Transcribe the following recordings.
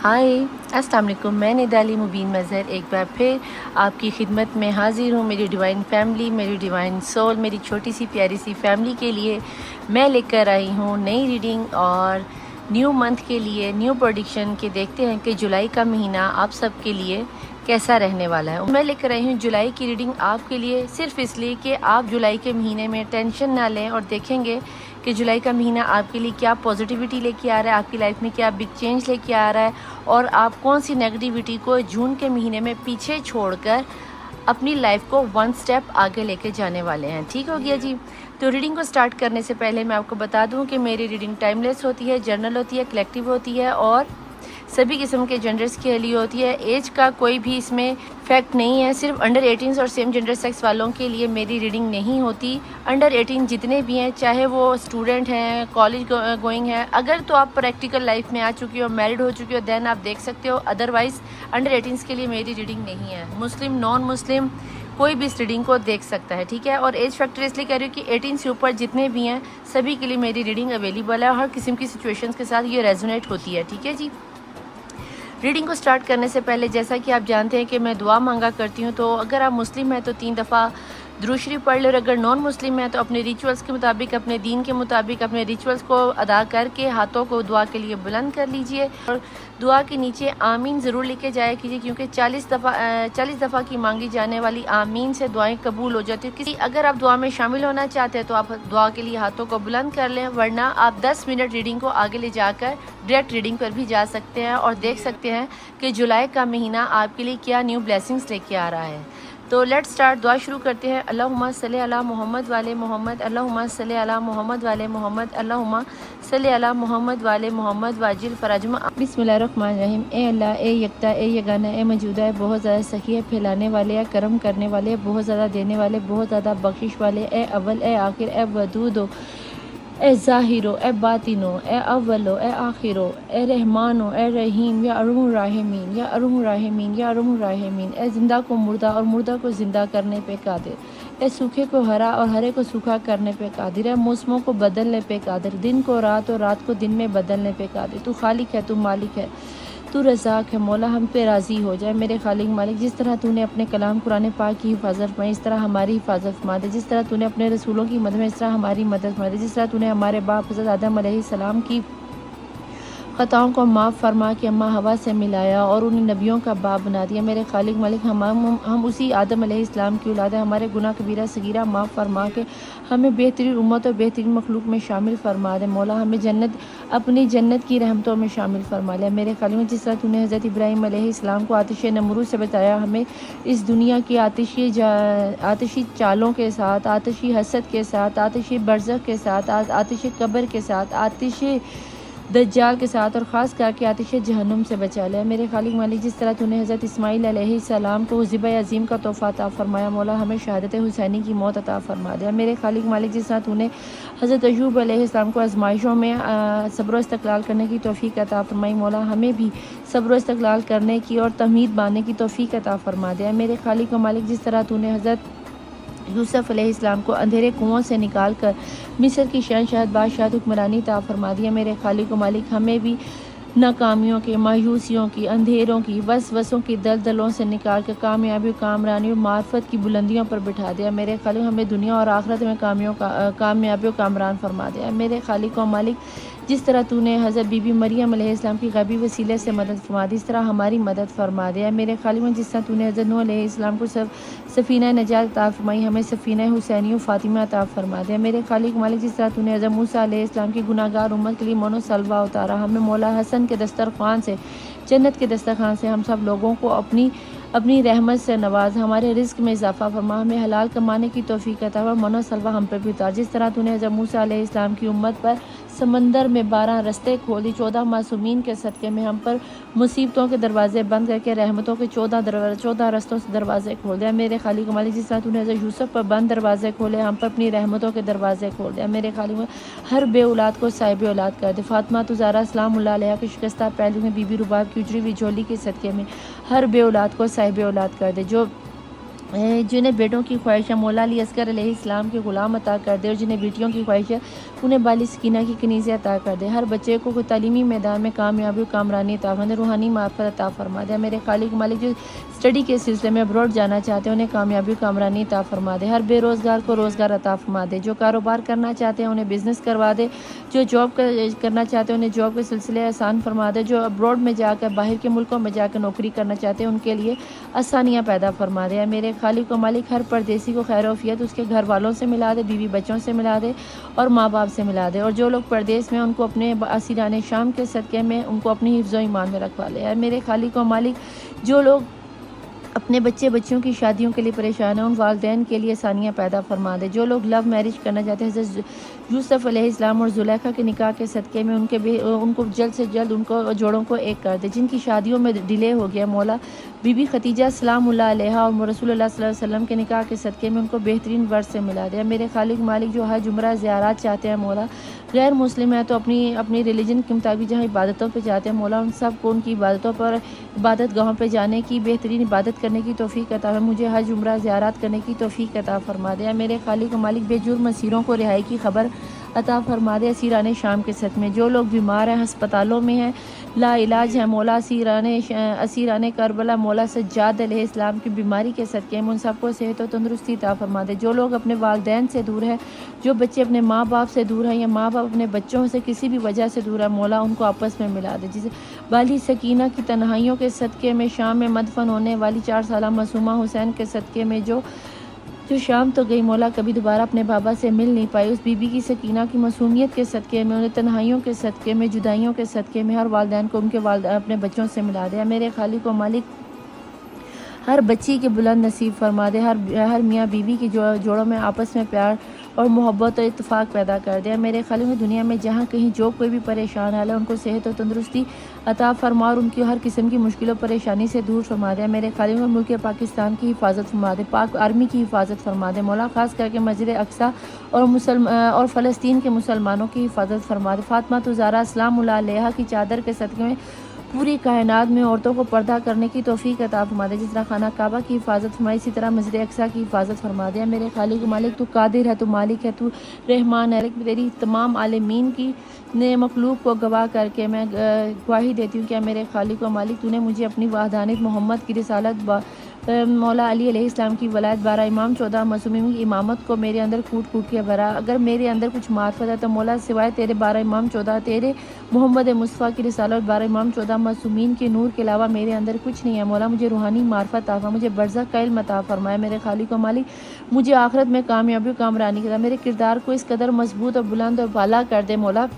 हाय अस्सलाम वालेकुम। मैं निदाली मुबीन मज़हर एक बार फिर आपकी खिदमत में हाज़िर हूँ। मेरी डिवाइन फैमिली, मेरी डिवाइन सोल, मेरी छोटी सी प्यारी सी फैमिली के लिए मैं लेकर आई हूँ नई रीडिंग और न्यू मंथ के लिए न्यू प्रेडिक्शन के। देखते हैं कि जुलाई का महीना आप सब के लिए कैसा रहने वाला है। मैं लेकर आई हूँ जुलाई की रीडिंग आपके लिए सिर्फ इसलिए कि आप जुलाई के महीने में टेंशन ना लें और देखेंगे कि जुलाई का महीना आपके लिए क्या पॉजिटिविटी लेके आ रहा है, आपकी लाइफ में क्या बिग चेंज लेके आ रहा है और आप कौन सी नेगेटिविटी को जून के महीने में पीछे छोड़कर अपनी लाइफ को वन स्टेप आगे लेके जाने वाले हैं। ठीक हो गया जी। तो रीडिंग को स्टार्ट करने से पहले मैं आपको बता दूं कि मेरी रीडिंग टाइमलेस होती है, जर्नल होती है, कलेक्टिव होती है और सभी किस्म के जेंडर्स के लिए होती है। एज का कोई भी इसमें फैक्ट नहीं है। सिर्फ अंडर 18 और सेम जेंडर सेक्स वालों के लिए मेरी रीडिंग नहीं होती। अंडर 18 जितने भी हैं, चाहे वो स्टूडेंट हैं, कॉलेज गोइंग हैं, अगर तो आप प्रैक्टिकल लाइफ में आ चुकी हो, मैरिड हो चुकी हो, देन आप देख सकते हो। अदरवाइज़ अंडर 18 के लिए मेरी रीडिंग नहीं है। मुस्लिम, नॉन मुस्लिम कोई भी इस रीडिंग को देख सकता है। ठीक है। और एज फैक्टर इसलिए कह रही हूँ कि 18 से ऊपर जितने भी हैं सभी के लिए मेरी रीडिंग अवेलेबल है और हर किस्म की सिचुएशंस के साथ ये रेजोनेट होती है। ठीक है जी। रीडिंग को स्टार्ट करने से पहले जैसा कि आप जानते हैं कि मैं दुआ मांगा करती हूँ, तो अगर आप मुस्लिम हैं तो 3 दफ़ा दुरूद शरीफ पढ़ ले और अगर नॉन मुस्लिम है तो अपने रिचुअल्स के मुताबिक, अपने दीन के मुताबिक अपने रिचुअल्स को अदा करके हाथों को दुआ के लिए बुलंद कर लीजिए और दुआ के नीचे आमीन ज़रूर लिखे जाया कीजिए, क्योंकि 40 दफ़ा की मांगी जाने वाली आमीन से दुआएं कबूल हो जाती है। किसी अगर आप दुआ में शामिल होना चाहते हैं तो आप दुआ के लिए हाथों को बुलंद कर लें, वरना आप 10 मिनट रीडिंग को आगे ले जाकर डायरेक्ट रीडिंग पर भी जा सकते हैं और देख सकते हैं कि जुलाई का महीना आपके लिए क्या न्यू ब्लेसिंग्स लेके आ रहा है। तो लेट्स स्टार्ट। दुआ शुरू करते हैं। अल्लाहुम्मा सल्ली अला मोहम्मद वाले मोहम्मद, अल्लाहुम्मा सल्ली अला मोहम्मद वाले मोहम्मद, अल्लाहुम्मा सल्ली अला मोहम्मद वाले मोहम्मद वाजिल फराजमा। बिस्मिल्लाहिर्रहमानिर्रहीम। ए अल्लाह, ए यकता, ए यगाना, ए मौजूदा, है बहुत ज़्यादा सखी है, फैलाने वाले है, करम करने वाले, बहुत ज़्यादा देने वाले, बहुत ज़्यादा बख्शिश वाले। ए अव्वल, ए आखिर, ए वदूदो, ए ज़ाहिरो, ए बातिनो, ए अव्वलो, ए आखिरो, ए रहमानो, ए रहीम, या अरुम राहिमीन, या अरुम राहिमीन, या अरुम राहिमीन। ए ज़िंदा को मुर्दा और मुर्दा को ज़िंदा करने पे कादिर। ए सूखे को हरा और हरे को सूखा करने पे कादिर। है मौसमों को बदलने पे कादिर, दिन को रात और रात को दिन में बदलने पे कादिर। तू खालिक है, तू मालिक है, तू रज़ाक है। मौला हम पे राज़ी हो जाए मेरे खालिक मालिक। जिस तरह तूने अपने कलाम कुरान पाक की हिफाजत फरमाई, इस तरह हमारी हिफाजत फरमा दे। जिस तरह तूने अपने रसूलों की मदद में, इस तरह हमारी मदद फरमा दे। जिस तरह तूने हमारे बाप हज़रत आदम अलैहिस्सलाम की ख़ताओं को माफ़ फरमा के अम्मा हवा से मिलाया और उन्हें नबियों का बाप बना दिया। मेरे खालिक मालिक हम उसी आदम अलैहिस्सलाम की औलाद है। हमारे गुनाह कबीरा सगीरा माफ़ फरमा के हमें बेहतरीन उम्मत और बेहतरीन मखलूक में शामिल फरमा दे। मौला हमें जन्नत, अपनी जन्नत की रहमतों में शामिल फरमा लिया। मेरे खालिक जिस तरह तूने हज़रत इब्राहीम अलैहिस्सलाम को आतिश नमरूद से बताया, हमें इस दुनिया की आतिशी चालों के साथ, आतिशी हसद के साथ, आतिशी बरज़ख के साथ, आतिशी कब्र के साथ, आतिशी दज्जाल के साथ और ख़ास करके आतिश जहन्नुम से बचा लिया। मेरे खालिक मालिक जिस तरह तूने हज़रत इस्माईल अलैहिस्सलाम को ज़िबा अज़ीम का तोहफ़ा अता फरमाया, मौला हमें शहादत हुसैनी की मौत अता फरमा दिया। मेरे खालिक मालिक जिस तरह तूने हज़रत अय्यूब अलैहिस्सलाम को आज़माइशों में सब्र व इस्तक़लाल करने की तौफ़ीक़ अता फरमाई, मौला हमें भी सब्र व इस्तक़लाल करने की और तमीद बांधने की तौफ़ीक़ अता फरमा दिया। मेरे खालिक मालिक जिस तरह तूने हज़रत यूसुफ अलैहिस्सलाम को अंधेरे कुओं से निकाल कर मिस्र की शहनशाह बादशाह हुक्मरानी ता फरमा दिया। मेरे खालिक मालिक हमें भी नाकामियों के, मायूसियों की, अंधेरों की, वसवसों की दलदलों से निकाल कर कामयाबी, कामरानी और मार्फत की बुलंदियों पर बिठा दिया। मेरे खालिक हमें दुनिया और आखिरत में कामयाबी और कामरान फरमा दिया। मेरे खालिक और मालिक जिस तरह तूने हज़रत बीबी मरियम अलैहिस्सलाम की गैबी वसीले से मदद फरमा दी, इस तरह हमारी मदद फरमा दिया। मेरे खालिक जिस तरह तूने हज़रत नूह अलैहिस्सलाम को सफ़ीना नजात अता फरमाई, हमें सफ़ीना हुसैनी और फ़ातिमा अता फरमा दिया। मेरे खालिक मालिक जिस तरह तूने हज़रत मूसा अलैहिस्सलाम की गुनाहगार उम्मत के लिए मनो सलवा उतारा, हमें मौला हसन के दस्तरखान से, जन्नत के दस्तरखान से हम सब लोगों को अपनी रहमत से नवाज, हमारे रिस्क में इजाफा फरमा, हमें हलाल कमाने की तौफीक अता फरमा, मनो सलवा हम पर भी उतार। जिस तरह तूने हज़रत मूसा अलैहिस्सलाम की उम्मत पर समंदर में 12 रस्ते खोल दी, 14 मासूमीन के सदक़े में हम पर मुसीबतों के दरवाजे बंद करके रहमतों के 14 रस्तों से दरवाजे खोल दिया। मेरे खालिक मालिक जिस तरह तूने हज़रत यूसुफ पर बंद दरवाजे खोले, हम पर अपनी रहमतों के दरवाजे खोल दिया। मेरे खालिक हर बे औलाद को साहिब औलाद कर दे। फातिमा तुज़ारा सलामुल्लाह अलैहा के शिकस्ता पहलू में बीबी रुबाब की उजरी हुई झोली के सदक़े में हर बे औलाद को साहिब औलाद कर दे। जो जिन्हें बेटों की ख्वाहिश है मौला अली असगर अलैहिस्सलाम के ग़ुलाम अता कर दे, और जिन्हें बेटियों की ख्वाहिश है उन्हें बाली सकीना की कनीज़ें अता कर दे। हर बच्चे को कोई तालीमी मैदान में कामयाबी और कामरानी अता फरमा दे, रूहानी मार्फत अता फरमा दे। मेरे खालिक मालिक जो स्टडी के सिलसिले में अब्रॉड जाना चाहते हैं उन्हें कामयाबी और कामरानी अता फरमा दे। हर बेरोज़गार को रोज़गार अता फरमा दे। जो कारोबार करना चाहते हैं उन्हें बिज़नेस करवा दे। जो जॉब करना चाहते हैं उन्हें जॉब के सिलसिले आसान फरमा दे। जो अब्रॉड में जाकर बाहर के मुल्कों में जाकर नौकरी करना चाहते हैं उनके लिए आसानियाँ पैदा फरमा दे। मेरे खालिक व मालिक हर परदेसी को खैर वफ़ियत उसके घर वालों से मिला दे, बीवी बच्चों से मिला दे और माँ बाप से मिला दे। और जो लोग परदेस में उनको अपने असीराने शाम के सदक़े में उनको अपनी हिफ्ज़ व ईमान में रखवा ले। मेरे खालिक व मालिक जो लोग अपने बच्चे बच्चियों की शादियों के लिए परेशान हैं उन वालदैन के लिए आसानियाँ पैदा फरमा दे। जो लोग लव मैरिज करना चाहते हैं हज़रत यूसुफ अलैहिस्सलाम और ज़ुलेखा के निकाह के सदक़े में उनको जल्द से जल्द उनको जोड़ों को एक कर दे। जिनकी शादियों में डिले हो गया मौला बीबी खदीजा सलामुल्लाह अलैहा और रसूलुल्लाह सल्लल्लाहु अलैहि वसल्लम के निकाह के सदक़े में उनको बेहतरीन वर्ष से मिला दे। मेरे खालिक मालिक जो हज उम्रा ज़ियारत चाहते हैं मौला गैर मुस्लिम है तो अपनी अपनी रिलीजन के मुताबिक जहाँ इबादतों पे जाते हैं मौला उन सब को उनकी इबादतों पर इबादत गाहों पे जाने की बेहतरीन इबादत करने की तौफीक अता है। मुझे हज उम्रा ज़ियारत करने की तौफीक अता फरमा दे। मेरे खालिक मालिक बेजुर्म असीरों को रिहाई की खबर अता फरमा दे। असीराने शाम के सद में जो लोग बीमार हैं हस्पतालों में हैं ला इलाज है मौला असीराने करबला मौला सज्जाद अलैहिस्सलाम की बीमारी के सदक़े में उन सबको सेहत और तंदुरुस्ती अता फरमा दे। जो लोग अपने वालदैन से दूर है, जो बच्चे अपने माँ बाप से दूर हैं या माँ बाप अपने बच्चों से किसी भी वजह से दूर है मौला उनको आपस में मिला दे। जिसे बाली सकीना की तन्हाइयों के सदक़े में शाम में मदफन होने वाली 4 साला मासूमा हुसैन के सदक़े में जो शाम तो गई मौला कभी दोबारा अपने बाबा से मिल नहीं पाई, उस बीबी की सकीना की मासूमियत के सदक़े में उन्हें तन्हाइयों के सदक़े में जुदाइयों के सदक़े में हर वालदैन को उनके अपने बच्चों से मिला दे। मेरे खालिक व मालिक हर बच्ची के बुलंद नसीब फरमा दे। हर मियाँ बीवी की जोड़ों में आपस में प्यार और मोहब्बत और इत्तेफाक पैदा कर दे। मेरे खालिक में दुनिया में जहाँ कहीं जो कोई भी परेशान हाल है उनको सेहत और तंदुरुस्ती अता फरमा और उनकी हर किस्म की मुश्किलों परेशानी से दूर फरमा दे। मेरे खालिक में मुल्क पाकिस्तान की हिफाजत फरमा दे, पाक आर्मी की हिफाजत फरमा दे मौला, ख़ास करके मस्जिद अक्सा और फ़लस्तीन के मुसलमानों की हिफाजत फरमा दे। फ़ातिमा ज़हरा सलामुल्लाह अलैहा की चादर के सदक़े में पूरी कायनात में औरतों को पर्दा करने की तौफीक अता फरमा दे। जिस तरह खाना काबा की हिफाजत फरमाई इसी तरह मस्जिद अक्सा की हिफाजत फरमा दे। मेरे खालिक मालिक तू कादिर है, तू मालिक है, तू रहमान है। तेरी तमाम आलमीन की ने मखलूक को गवाह करके मैं गवाही देती हूँ कि मेरे खालिक व मालिक तूने मुझे अपनी वहदानियत मोहम्मद की रिसालत मौला अली अलैहिस्सलाम की वलायत 12 इमाम 14 मासूमीन की इमामत को मेरे अंदर कूट कूट के भरा। अगर मेरे अंदर कुछ मार्फत है तो मौला सिवाय तेरे 12 इमाम 14 तेरे मोहम्मद मुस्तफ़ा की रिसालत 12 इमाम 14 मासूमीन के नूर के अलावा मेरे अंदर कुछ नहीं है। मौला मुझे रूहानी मार्फत आफा, मुझे बरज़ख का इल्म अता फरमाए। मेरे खालिक व मालिक मुझे आखिरत में कामयाबी कामरानी के मेरे किरदार को इस कदर मजबूत और बुलंद और बाला कर दे मौला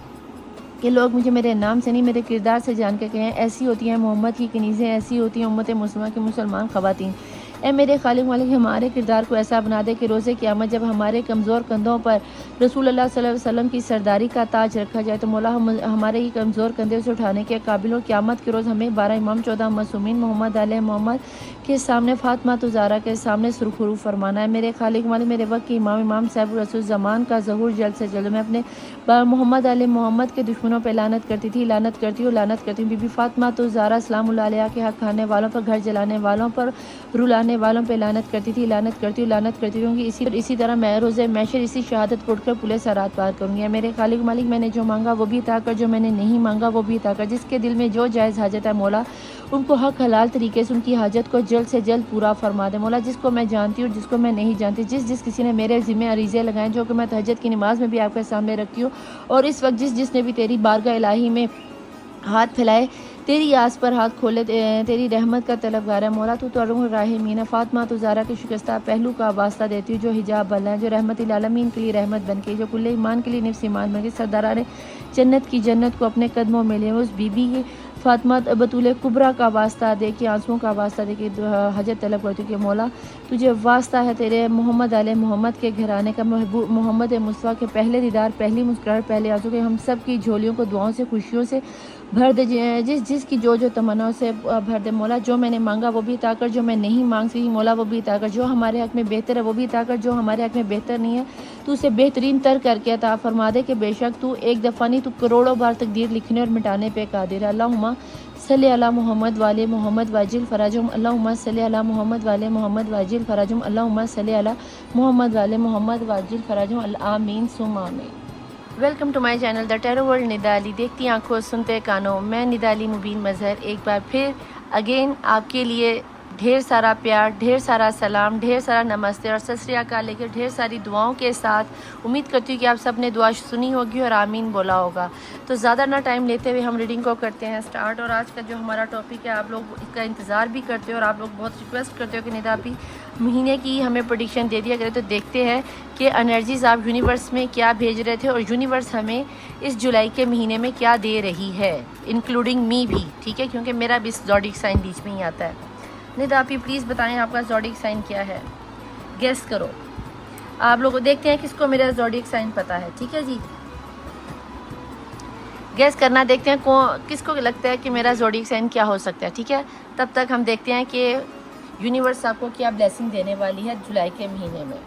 कि लोग मुझे मेरे नाम से नहीं मेरे किरदार से जान के कहें ऐसी होती हैं मोहम्मद की कनीज़ें, ऐसी होती हैं उम्मत मुस्लिमा की मुसलमान ख़वातीन। ए मेरे खालिक मालिक हमारे किरदार को ऐसा बना दे कि रोज़े क़यामत जब हमारे कमज़ोर कंधों पर रसूलुल्लाह सल्लल्लाहु अलैहि वसल्लम की सरदारी का ताज रखा जाए तो मौला हमारे ही कमज़ोर कंधे से उठाने के काबिल और क़यामत के रोज़ हमें 12 इमाम 14 मासूमीन मोहम्मद आले मोहम्मद के सामने फ़ातिमा ज़हरा के सामने सुरखरू फरमाना है। मेरे खालिक मालिक मेरे वक्त के इमाम साहिब रसूल ज़मान का ज़हूर जल्द से जल्द। मैं अपने मोहम्मद आले मोहम्मद के दुश्मनों पर लानत करती थी, लानत करती हूँ, लानत करती हूँ। बीबी फ़ातिमा ज़हरा सलामुल्लाह अलैहा के हक़ खाने वालों पर, घर जलाने वालों पर, रुलाने वालों पे लानत करती थी, लानत करती हूँ, लानत करती हूँ कि इसी तरह मैं रोज़े मैशर इसी शहादत को उठकर पुलिस सरात पार करूँगी। मेरे खालिक मालिक मैंने जो मांगा वो भी अता कर, जो मैंने नहीं मांगा वो भी अता कर। जिसके दिल में जो जायज़ हाजत है मौला उनको हक हलाल तरीके से उनकी हाजत को जल्द से जल्द पूरा फरमा दे मौला। जिसको मैं जानती हूँ जिसको मैं नहीं जानती, जिस किसी ने मेरे ज़िम्मे अरीज़े लगाए जो कि मैं तहज्जुद की नमाज़ में भी आपके सामने रखी हूँ, और इस वक्त जिसने भी तेरी बारगाह इलाही में हाथ फैलाए, तेरी आस पर हाथ खोले, तेरी रहमत का तलबगार है मौला। तू तो राहिमीन है। फ़ातिमा ज़हरा के शिकस्ता पहलू का वास्ता देती हूँ जो हिजाब बल्ला है, जो रहमतिल आलमीन के लिए रहमत बन के, जो कुल्ले ईमान के लिए निफ्स ईमान बन के सरदाराने जन्नत की जन्नत को अपने कदमों में ले। उस बीबी की फ़ातिमा बतूल कुबरा का वास्ता दे कि आंसुओं का वास्ता दे कि हजत तलब करती हूँ कि मौला तुझे वास्ता है तेरे मोहम्मद आले मोहम्मद के घराने का, महबूब मोहम्मद मुस्तफ़ा के पहले दीदार, पहली मुस्कुराहट, पहले आंसू के हम सब की झोलियों को दुआओं से खुशियों से भर दे। जिसकी जो तमन्नाओं से भर दे मौला। जो मैंने मांगा वो भी अता कर, जो मैं नहीं मांग सकी मौला वो भी अता कर। जो हमारे हक़ में बेहतर है वो भी अता कर, जो हमारे हक़ में बेहतर नहीं है तू उसे बेहतरीन तर करके अता फरमा दे कि बेशक तू एक दफ़ा नहीं तू करोड़ों बार तकदीर लिखने और मिटाने पे कादिर है। अल्लाहुम्मा अल्लाहुम्मा सल्ली अला मोहम्मद वाले मोहम्मद वाजिल फराजुम अल्लाहुम्मा सल्ली अला मोहम्मद वाले मोहम्मद वाजिल फराजुम अल्लाहुम्मा सल्ली अला मोहम्मद वाले मोहम्मद वाजिल फराजुम आमीन सुम आमीन। Welcome to my channel the tarot world Nida Ali. देखती आंखों सुनते कानों, मैं निदा अली मुबीन मज़हर एक बार फिर अगेन आपके लिए ढेर सारा प्यार, ढेर सारा सलाम, ढेर सारा नमस्ते और सत श्री अकाल लेकर ढेर सारी दुआओं के साथ उम्मीद करती हूँ कि आप सब ने दुआ सुनी होगी और आमीन बोला होगा। तो ज़्यादा ना टाइम लेते हुए हम रीडिंग को करते हैं स्टार्ट। और आज का जो हमारा टॉपिक है, आप लोग इसका इंतज़ार भी करते हो और आप लोग बहुत रिक्वेस्ट करते हो कि निदा आप महीने की हमें प्रेडिक्शन दे दिया करें। तो देखते हैं कि एनर्जीज़ आप यूनिवर्स में क्या भेज रहे थे और यूनिवर्स हमें इस जुलाई के महीने में क्या दे रही है, इंक्लूडिंग मी भी, ठीक है, क्योंकि मेरा भी ज़ोडिएक साइन बीच में ही आता है। निदा आप प्लीज़ बताएं आपका ज़ोडिएक साइन क्या है, गेस करो। आप लोग देखते हैं किसको मेरा ज़ोडिएक साइन पता है, ठीक है जी, गेस करना। देखते हैं किसको लगता है कि मेरा ज़ोडिएक साइन क्या हो सकता है, ठीक है। तब तक हम देखते हैं कि यूनिवर्स आपको क्या ब्लेसिंग देने वाली है जुलाई के महीने में।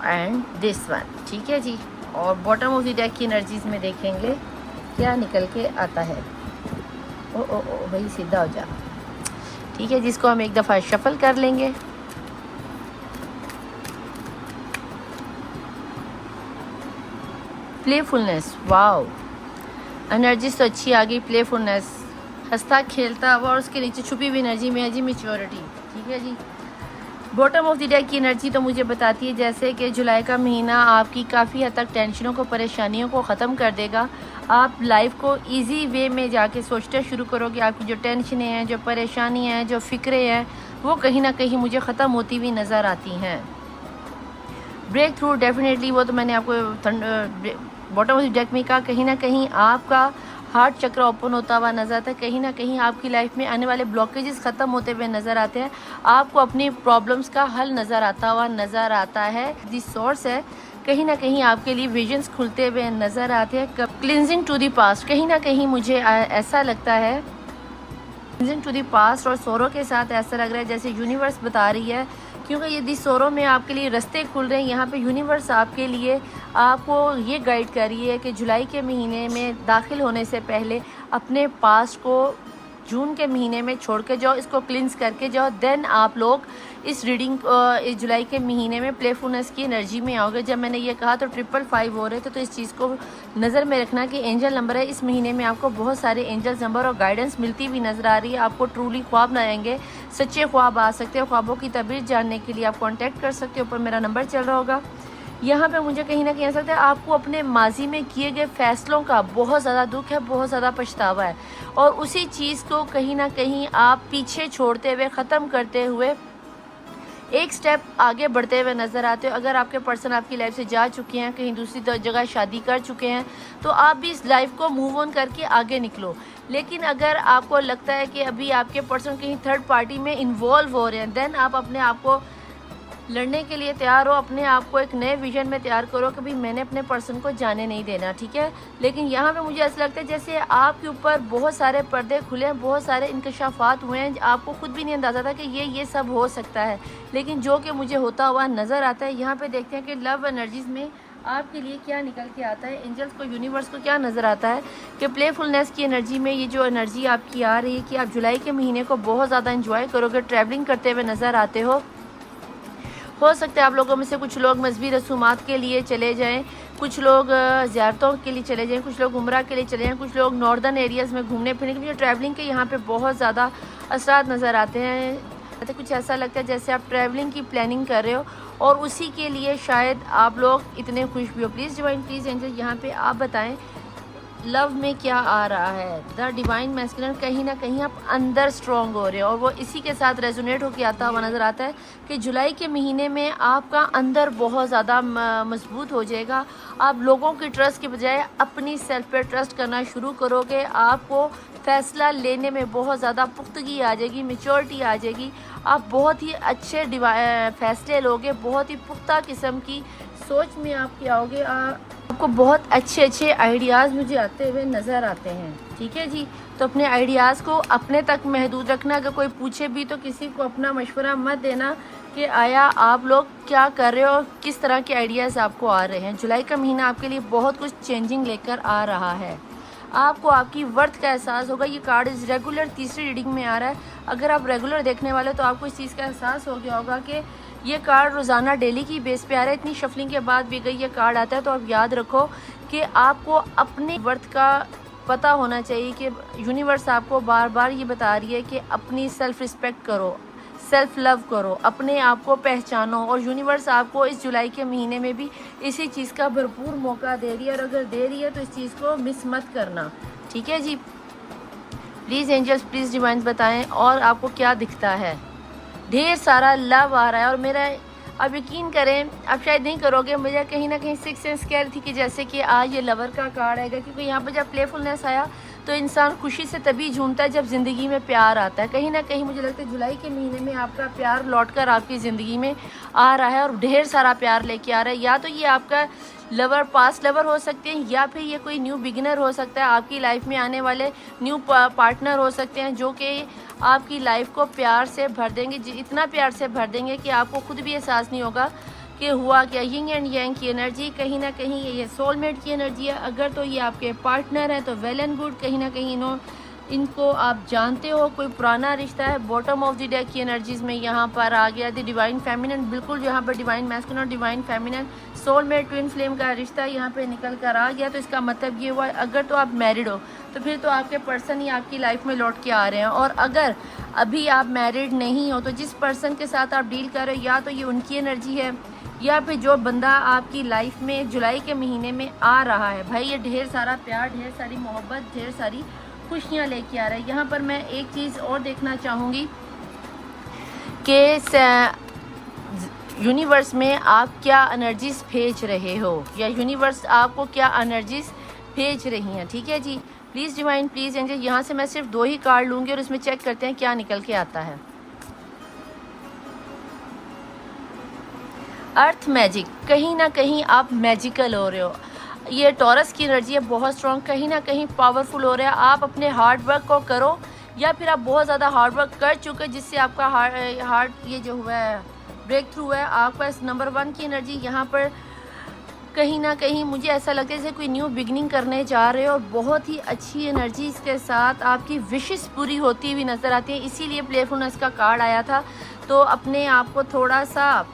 एंड दिस वन, ठीक है जी। और बॉटम ऑफ द डेक की एनर्जीज में देखेंगे क्या निकल के आता है। ओ ओ ओ भाई सीधा हो जा, ठीक है, जिसको हम एक दफ़ा शफल कर लेंगे। प्लेफुलनेस, वाओ, एनर्जीज तो अच्छी आ गई। प्लेफुलनेस, हंसता खेलता हुआ, और उसके नीचे छुपी हुई एनर्जी में है जी मैच्योरिटी, ठीक है जी। बॉटम ऑफ द डेक की एनर्जी तो मुझे बताती है जैसे कि जुलाई का महीना आपकी काफ़ी हद तक टेंशनों को, परेशानियों को ख़त्म कर देगा। आप लाइफ को इजी वे में जाके सोचते शुरू करोगे। आपकी जो टेंशनें हैं, जो परेशानियां हैं, जो फ़िक्रें हैं, वो कहीं ना कहीं मुझे ख़त्म होती हुई नज़र आती हैं। ब्रेक थ्रू डेफिनेटली, वो तो मैंने आपको बॉटम ऑफ द डेक में कहा, कहीं ना कहीं आपका हार्ट चक्र ओपन होता हुआ नज़र आता है। कहीं ना कहीं आपकी लाइफ में आने वाले ब्लॉकेजेस ख़त्म होते हुए नज़र आते हैं। आपको अपनी प्रॉब्लम्स का हल नज़र आता हुआ नज़र आता है। दिस सोर्स है, कहीं ना कहीं आपके लिए विजन्स खुलते हुए नज़र आते हैं। क्लिनजिंग टू द पास्ट, कहीं ना कहीं मुझे ऐसा लगता है क्लिनजिंग टू द पास्ट और सोरो के साथ ऐसा लग रहा है जैसे यूनिवर्स बता रही है, क्योंकि ये दिस सोरो में आपके लिए रास्ते खुल रहे हैं। यहाँ पे यूनिवर्स आपके लिए आपको ये गाइड कर रही है कि जुलाई के महीने में दाखिल होने से पहले अपने पास्ट को जून के महीने में छोड़ के जाओ, इसको क्लिंस करके जाओ। देन आप लोग इस रीडिंग इस जुलाई के महीने में प्लेफुलनेस की एनर्जी में आओगे। जब मैंने ये कहा तो 555 हो रहे थे, तो इस चीज़ को नज़र में रखना कि एंजल नंबर है। इस महीने में आपको बहुत सारे एंजल नंबर और गाइडेंस मिलती हुई नज़र आ रही है। आपको ट्रूली ख्वाब न आएंगे, सच्चे ख्वाब आ सकते हैं। ख्वाबों की तबीर जानने के लिए आप कॉन्टैक्ट कर सकते हो, ऊपर मेरा नंबर चल रहा होगा। यहाँ पे मुझे कहीं ना कहीं ऐसा लगता है आपको अपने माजी में किए गए फैसलों का बहुत ज़्यादा दुख है, बहुत ज़्यादा पछतावा है, और उसी चीज़ को कहीं ना कहीं आप पीछे छोड़ते हुए, ख़त्म करते हुए एक स्टेप आगे बढ़ते हुए नज़र आते हो। अगर आपके पर्सन आपकी लाइफ से जा चुके हैं, कहीं दूसरी जगह शादी कर चुके हैं, तो आप भी इस लाइफ को मूव ऑन करके आगे निकलो। लेकिन अगर आपको लगता है कि अभी आपके पर्सन कहीं थर्ड पार्टी में इन्वॉल्व हो रहे हैं, देन आप अपने आप को लड़ने के लिए तैयार हो, अपने आप को एक नए विजन में तैयार करो कि भाई मैंने अपने पर्सन को जाने नहीं देना, ठीक है। लेकिन यहाँ पे मुझे ऐसा लगता है जैसे आपके ऊपर बहुत सारे पर्दे खुले हैं, बहुत सारे इंकशाफात हुए हैं, आपको खुद भी नहीं अंदाज़ा था कि ये सब हो सकता है, लेकिन जो कि मुझे होता हुआ नज़र आता है। यहाँ पे देखते हैं कि लव एनर्जीज़ में आपके लिए क्या निकल के आता है, एंजल्स को, यूनिवर्स को क्या नज़र आता है कि प्लेफुलनेस की एनर्जी में ये जो एनर्जी आपकी आ रही है कि आप जुलाई के महीने को बहुत ज़्यादा इंजॉय करोगे, ट्रैवलिंग करते हुए नज़र आते हो सकता है आप लोगों में से कुछ लोग मजहबी रसूमात के लिए चले जाएं, कुछ लोग ज़ियारतों के लिए चले जाएं, कुछ लोग उम्रा के लिए चले जाएं, कुछ लोग नॉर्दर्न एरियाज़ में घूमने फिरने के लिए। ट्रैवलिंग के यहाँ पे बहुत ज़्यादा असरात नज़र आते हैं। कुछ ऐसा लगता है जैसे आप ट्रैवलिंग की प्लानिंग कर रहे हो और उसी के लिए शायद आप लोग इतने खुश भी हो। प्लीज़ डिवाइन, प्लीज़ एंजल, यहाँ पे आप बताएं लव में क्या आ रहा है। द डिवाइन मैस्कुलिन, कहीं ना कहीं आप अंदर स्ट्रॉन्ग हो रहे हो और वो इसी के साथ रेजोनेट होकर आता हुआ नज़र आता है कि जुलाई के महीने में आपका अंदर बहुत ज़्यादा मजबूत हो जाएगा। आप लोगों की ट्रस्ट के बजाय अपनी सेल्फ पे ट्रस्ट करना शुरू करोगे। आपको फ़ैसला लेने में बहुत ज़्यादा पुख्तगी आ जाएगी, मेच्योरिटी आ जाएगी। आप बहुत ही अच्छे फ़ैसले लोगे, बहुत ही पुख्ता किस्म की सोच में आपकी आओगे। आपको बहुत अच्छे अच्छे आइडियाज़ मुझे आते हुए नज़र आते हैं। ठीक है जी, तो अपने आइडियाज़ को अपने तक महदूद रखना। अगर कोई पूछे भी तो किसी को अपना मशवरा मत देना कि आया आप लोग क्या कर रहे हो, किस तरह के आइडियाज़ आपको आ रहे हैं। जुलाई का महीना आपके लिए बहुत कुछ चेंजिंग लेकर आ रहा है। आपको आपकी वर्थ का एहसास होगा। ये कार्ड इस रेगुलर तीसरी रीडिंग में आ रहा है। अगर आप रेगुलर देखने वाले तो आपको इस चीज़ का एहसास हो गया होगा कि ये कार्ड रोज़ाना डेली की बेस पे आ रहा है। इतनी शफलिंग के बाद भी अगर ये कार्ड आता है तो आप याद रखो कि आपको अपने वर्थ का पता होना चाहिए कि यूनिवर्स आपको बार बार ये बता रही है कि अपनी सेल्फ़ रिस्पेक्ट करो, सेल्फ लव करो, अपने आप को पहचानो। और यूनिवर्स आपको इस जुलाई के महीने में भी इसी चीज़ का भरपूर मौका दे रही है। और अगर दे रही है तो इस चीज़ को मिस मत करना। ठीक है जी, प्लीज़ एंजल्स, प्लीज़ डिवाइन्स बताएं और आपको क्या दिखता है। ढेर सारा लव आ रहा है और मेरा, आप यकीन करें, आप शायद नहीं करोगे, मुझे कहीं ना कहीं सिक्स सेंस कह रही थी कि जैसे कि आज ये लवर का कार्ड आएगा, क्योंकि यहाँ पर जब प्लेफुलनेस आया तो इंसान खुशी से तभी झूमता है जब ज़िंदगी में प्यार आता है। कहीं ना कहीं मुझे लगता है जुलाई के महीने में आपका प्यार लौटकर आपकी ज़िंदगी में आ रहा है और ढेर सारा प्यार लेके आ रहा है। या तो ये आपका लवर पास्ट लवर हो सकते हैं, या फिर ये कोई न्यू बिगिनर हो सकता है। आपकी लाइफ में आने वाले न्यू पार्टनर हो सकते हैं जो कि आपकी लाइफ को प्यार से भर देंगे, इतना प्यार से भर देंगे कि आपको खुद भी एहसास नहीं होगा कि हुआ क्या। यिंग एंड यांग की एनर्जी, कहीं ना कहीं ये सोलमेट की एनर्जी है। अगर तो ये आपके पार्टनर है तो वेल एंड गुड, कहीं ना कहीं इनको आप जानते हो, कोई पुराना रिश्ता है। बॉटम ऑफ द डेक की एनर्जीज़ में यहाँ पर आ गया द डिवाइन फेमिनिन, बिल्कुल यहाँ पर डिवाइन मैस्कुलिन और divine feminine soulmate twin flame का रिश्ता यहाँ पे निकल कर आ गया। तो इसका मतलब ये हुआ, अगर तो आप मैरिड हो तो फिर तो आपके पर्सन ही आपकी लाइफ में लौट के आ रहे हैं। और अगर अभी आप मैरिड नहीं हो तो जिस पर्सन के साथ आप डील कर रहे हो, या तो ये उनकी एनर्जी है, या फिर जो बंदा आपकी लाइफ में जुलाई के महीने में आ रहा है, भाई ये ढेर सारा प्यार, ढेर सारी मोहब्बत, ढेर सारी खुशियाँ लेके आ रहा है। यहाँ पर मैं एक चीज़ और देखना चाहूँगी कि यूनिवर्स में आप क्या एनर्जीज भेज रहे हो, या यूनिवर्स आपको क्या एनर्जीज भेज रही हैं। ठीक है जी, प्लीज़ डिवाइन, प्लीज़ एंजल। यहाँ से मैं सिर्फ 2 ही कार्ड लूँगी और इसमें चेक करते हैं क्या निकल के आता है। अर्थ मैजिक, कहीं ना कहीं आप मैजिकल हो रहे हो। ये टॉरस की एनर्जी है, बहुत स्ट्रॉन्ग, कहीं ना कहीं पावरफुल हो रहा है। आप अपने हार्ड वर्क को करो, या फिर आप बहुत ज़्यादा हार्ड वर्क कर चुके जिससे आपका हार्ट ये जो हुआ है ब्रेक थ्रू है। आपका इस नंबर 1 की एनर्जी यहाँ पर कहीं ना कहीं मुझे ऐसा लगता है जैसे कोई न्यू बिगनिंग करने जा रहे हो, और बहुत ही अच्छी एनर्जी के साथ आपकी विशेस पूरी होती हुई नज़र आती है। इसीलिए प्लेफुलनेस का कार्ड आया था। तो अपने आप को थोड़ा सा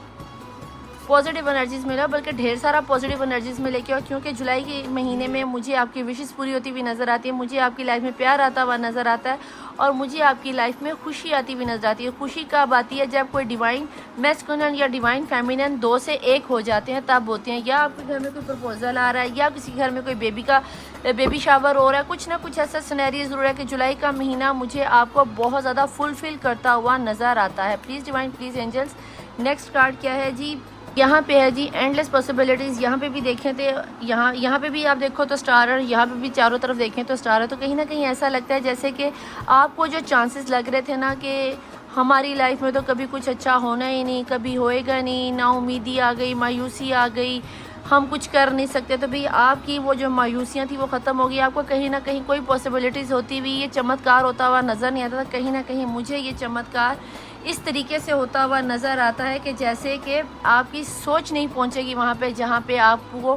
पॉजिटिव एनर्जीज मिला, बल्कि ढेर सारा पॉजिटिव एनर्जीज मिले क्योंकि जुलाई के महीने में मुझे आपकी विशेस पूरी होती हुई नज़र आती है। मुझे आपकी लाइफ में प्यार आता हुआ नज़र आता है, और मुझे आपकी लाइफ में खुशी आती हुई नज़र आती है। खुशी कब आती है? जब कोई डिवाइन मैस्कुलिन या डिवाइन फेमिनिन 2 से 1 हो जाते हैं, तब होते हैं। या आपके घर में कोई प्रपोजल आ रहा है, या किसी घर में कोई बेबी शावर हो रहा है, कुछ ना कुछ ऐसा सिनेरियो ज़रूर है कि जुलाई का महीना मुझे आपको बहुत ज़्यादा फुलफिल करता हुआ नज़र आता है। Please divine, please angels. Next card क्या है जी? यहाँ पे है जी एंडलेस पॉसिबिलिटीज़। यहाँ पे भी देखें तो यहाँ पे भी आप देखो तो स्टार है, यहाँ पे भी चारों तरफ देखें तो स्टार है। तो कहीं ना कहीं ऐसा लगता है जैसे कि आपको जो चांसेस लग रहे थे ना कि हमारी लाइफ में तो कभी कुछ अच्छा होना ही नहीं, कभी होएगा नहीं, ना उम्मीदी आ गई, मायूसी आ गई, हम कुछ कर नहीं सकते, तो भाई आपकी वो जो मायूसियाँ थी वो ख़त्म हो गई। आपको कहीं ना कहीं कोई पॉसिबिलिटीज़ होती हुई, ये चमत्कार होता हुआ नज़र नहीं आता था। कहीं ना कहीं मुझे ये चमत्कार इस तरीके से होता हुआ नज़र आता है कि जैसे कि आपकी सोच नहीं पहुंचेगी वहाँ पे जहाँ पे आपको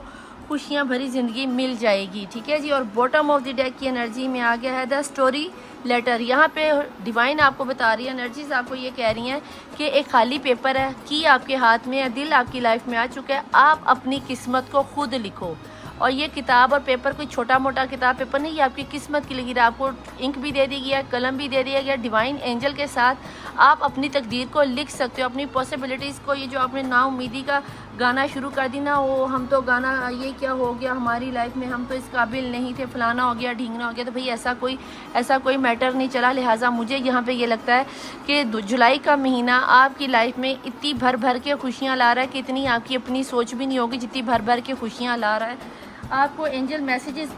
खुशियाँ भरी ज़िंदगी मिल जाएगी। ठीक है जी। और बॉटम ऑफ द डेक की एनर्जी में आ गया है द स्टोरी लेटर। यहाँ पे डिवाइन आपको बता रही है, एनर्जीज आपको ये कह रही हैं कि एक खाली पेपर है, की आपके हाथ में है, दिल आपकी लाइफ में आ चुका है, आप अपनी किस्मत को खुद लिखो। और ये किताब और पेपर कोई छोटा मोटा किताब पेपर नहीं, ये आपकी किस्मत की लगी। आपको इंक भी दे दी गया, कलम भी दे दिया गया। डिवाइन एंजल के साथ आप अपनी तकदीर को लिख सकते हो, अपनी पॉसिबिलिटीज़ को। ये जो आपने नाउम्मीदी का गाना शुरू कर दी ना, वो हम तो गाना ये क्या हो गया हमारी लाइफ में, हम तो इस काबिल नहीं थे, फलाना हो गया, ढींगना हो गया, तो भाई ऐसा कोई मैटर नहीं चला। लिहाजा मुझे यहाँ पे ये लगता है कि जुलाई का महीना आपकी लाइफ में इतनी भर भर के खुशियाँ ला रहा है कि इतनी आपकी अपनी सोच भी नहीं होगी जितनी भर भर के खुशियाँ ला रहा है। आपको एंजल मैसेजेस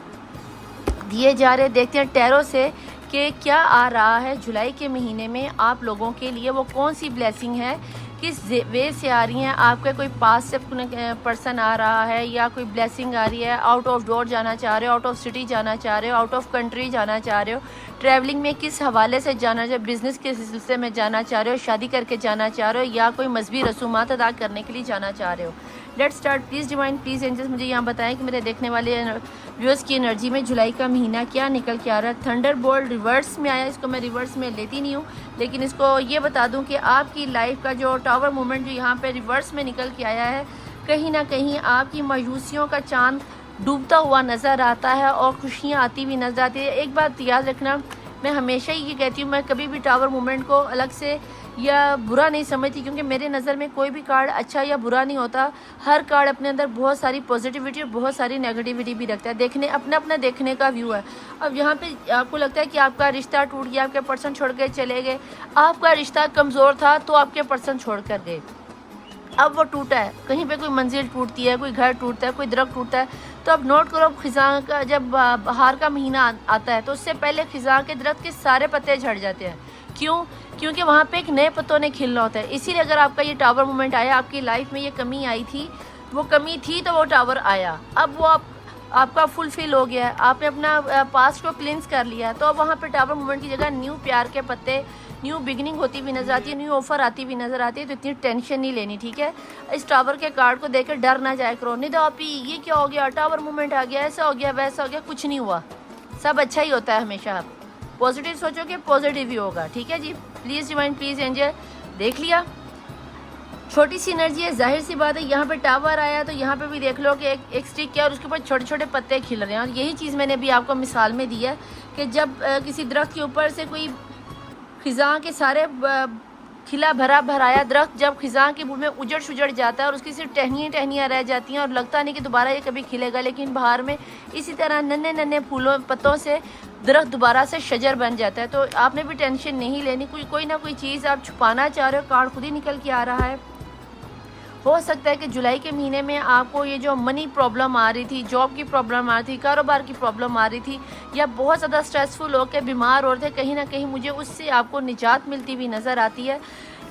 दिए जा रहे, देखते हैं टैरो से कि क्या आ रहा है जुलाई के महीने में आप लोगों के लिए। वो कौन सी ब्लेसिंग है किस वे से आ रही हैं। आपका कोई पास से पर्सन आ रहा है या कोई ब्लेसिंग आ रही है, आउट ऑफ डोर जाना चाह रहे हो, आउट ऑफ सिटी जाना चाह रहे हो, आउट ऑफ कंट्री जाना चाह रहे हो, ट्रैवलिंग में किस हवाले से जाना चाह, बिज़नेस के सिलसिले में जाना चाह रहे हो, शादी करके जाना चाह रहे हो, या कोई मजहबी रसूमात अदा करने के लिए जाना चाह रहे हो। Let's start. Please divine, please angels मुझे यहाँ बताएं कि मेरे देखने वाले व्यूअर्स की एनर्जी में जुलाई का महीना क्या निकल के आ रहा है। थंडर बोल्ट रिवर्स में आया, इसको मैं रिवर्स में लेती नहीं हूँ, लेकिन इसको ये बता दूँ कि आपकी लाइफ का जो टावर मूवमेंट जो यहाँ पे रिवर्स में निकल के आया है, कहीं ना कहीं आपकी मायूसियों का चांद डूबता हुआ नज़र आता है और खुशियाँ आती हुई नज़र आती है। एक बात याद रखना, मैं हमेशा ही ये कहती हूँ, मैं कभी भी टावर मूवमेंट को अलग से या बुरा नहीं समझती, क्योंकि मेरे नज़र में कोई भी कार्ड अच्छा या बुरा नहीं होता। हर कार्ड अपने अंदर बहुत सारी पॉजिटिविटी और बहुत सारी नेगेटिविटी भी रखता है। देखने अपना अपना देखने का व्यू है। अब यहाँ पे आपको लगता है कि आपका रिश्ता टूट गया, आपके पर्सन छोड़ के चले गए, आपका रिश्ता कमज़ोर था तो आपके पर्सन छोड़ कर गए, अब वो टूटा है। कहीं पे कोई मंजिल टूटती है, कोई घर टूटता है, कोई दरख्त टूटता है, तो अब नोट करो, खिज़ां का जब बहार का महीना आता है तो उससे पहले खिज़ां के दरख्त के सारे पत्ते झड़ जाते हैं। क्यों? क्योंकि वहाँ पे एक नए पत्तों ने खिलना होता है। इसीलिए अगर आपका ये टावर मूवमेंट आया, आपकी लाइफ में ये कमी आई थी, वो कमी थी तो वो टावर आया, अब वो आपका फुलफिल हो गया है, आपने अपना पास्ट को क्लिंस कर लिया है, तो अब वहाँ पे टावर मूवमेंट की जगह न्यू प्यार के पत्ते, न्यू बिगिनिंग होती हुई नजर आती है, न्यू ऑफर आती हुई नजर आती है। तो इतनी टेंशन नहीं लेनी, ठीक है। इस टावर के कार्ड को देखकर डर ना जाया करो, नहीं तो आप ये क्या हो गया, टावर मूवमेंट आ गया, ऐसा हो गया, वैसा हो गया, कुछ नहीं हुआ, सब अच्छा ही होता है। हमेशा आप पॉजिटिव सोचोगे, पॉजिटिव ही होगा, ठीक है जी। प्लीज़ डिवाइन, प्लीज़ एंजल, देख लिया, छोटी सी एनर्जी है, जाहिर सी बात है। यहाँ पे टावर आया तो यहाँ पे भी देख लो कि एक स्टिक है और उसके ऊपर छोटे छोटे पत्ते खिल रहे हैं। और यही चीज़ मैंने भी आपको मिसाल में दी है कि जब किसी दरख्त के ऊपर से कोई खिज़ां के सारे खिला भरा भराया दरख्त जब खिज़ां के में उजड़ जाता है और उसकी सिर्फ टहनियाँ टहनियाँ रह जाती हैं और लगता नहीं कि दोबारा ये कभी खिलेगा, लेकिन बाहर में इसी तरह नन्हे नन्हे फूलों पत्तों से दरख्त दोबारा से शजर बन जाता है। तो आपने भी टेंशन नहीं लेनी, कोई ना कोई चीज़ आप छुपाना चाह रहे हो, कार्ड खुद ही निकल के आ रहा है। हो सकता है कि जुलाई के महीने में आपको ये जो मनी प्रॉब्लम आ रही थी, जॉब की प्रॉब्लम आ रही थी, कारोबार की प्रॉब्लम आ रही थी, या बहुत ज़्यादा स्ट्रेसफुल होकर बीमार हो रहे थे, कहीं ना कहीं मुझे उससे आपको निजात मिलती हुई नज़र आती है।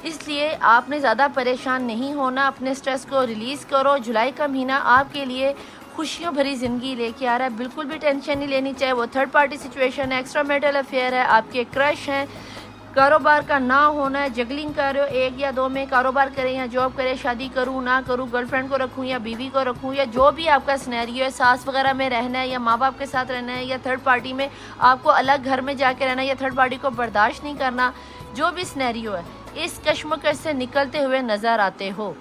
इसलिए आपने ज़्यादा परेशान नहीं होना, अपने स्ट्रेस को रिलीज़ करो। जुलाई का महीना आपके लिए खुशियों भरी ज़िंदगी लेके आ रहा है, बिल्कुल भी टेंशन नहीं लेनी, चाहे वो थर्ड पार्टी सिचुएशन है, एक्स्ट्रा मैरिटल अफेयर है, आपके क्रश हैं, कारोबार का ना होना है, जगलिंग कर रहे हो, एक या दो में कारोबार करें या जॉब करें, शादी करूं ना करूं, गर्लफ्रेंड को रखूं या बीवी को रखूं, या जो भी आपका सिनेरियो है, सास वगैरह में रहना है या माँ बाप के साथ रहना है, या थर्ड पार्टी में आपको अलग घर में जाके रहना है, या थर्ड पार्टी को बर्दाश्त नहीं करना, जो भी सिनेरियो है, इस कश्मकश से निकलते हुए नज़र आते हो।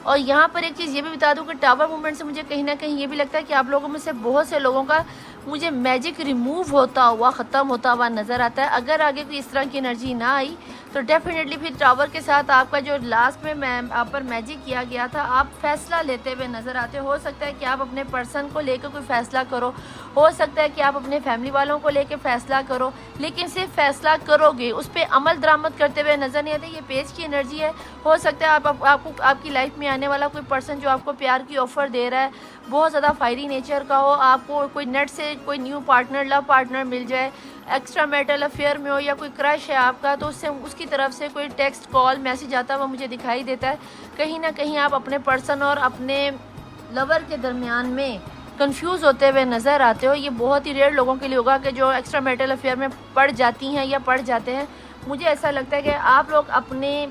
और यहाँ पर एक चीज़ ये भी बता दूँ कि टावर मूवमेंट से मुझे कहीं ना कहीं ये भी लगता है कि आप लोगों में से बहुत से लोगों का मुझे मैजिक रिमूव होता हुआ, ख़त्म होता हुआ नज़र आता है। अगर आगे कोई इस तरह की एनर्जी ना आई तो डेफिनेटली फिर टावर के साथ आपका जो लास्ट में आप पर मैजिक किया गया था, आप फैसला लेते हुए नज़र आते हो सकता है कि आप अपने पर्सन को लेकर कोई फ़ैसला करो, हो सकता है कि आप अपने फैमिली वालों को लेकर फ़ैसला करो, लेकिन सिर्फ फैसला करोगे, उस पर अमल दरामद करते हुए नज़र नहीं आते। ये पेज की एनर्जी है। हो सकता है आपको आपकी लाइफ में आने वाला कोई पर्सन जो आपको प्यार की ऑफ़र दे रहा है, बहुत ज़्यादा फायरी नेचर का हो, आपको कोई नेट से कोई न्यू पार्टनर, लव पार्टनर मिल जाए, एक्स्ट्रा मैरिटल अफेयर में हो, या कोई क्रश है आपका, तो उससे उसकी तरफ से कोई टेक्स्ट, कॉल, मैसेज आता हुआ मुझे दिखाई देता है। कहीं ना कहीं आप अपने पर्सन और अपने लवर के दरमियान में कंफ्यूज होते हुए नज़र आते हो। ये बहुत ही रेयर लोगों के लिए होगा कि जो एक्स्ट्रा मैरिटल अफेयर में पड़ जाती हैं या पड़ जाते हैं। मुझे ऐसा लगता है कि आप लोग अपने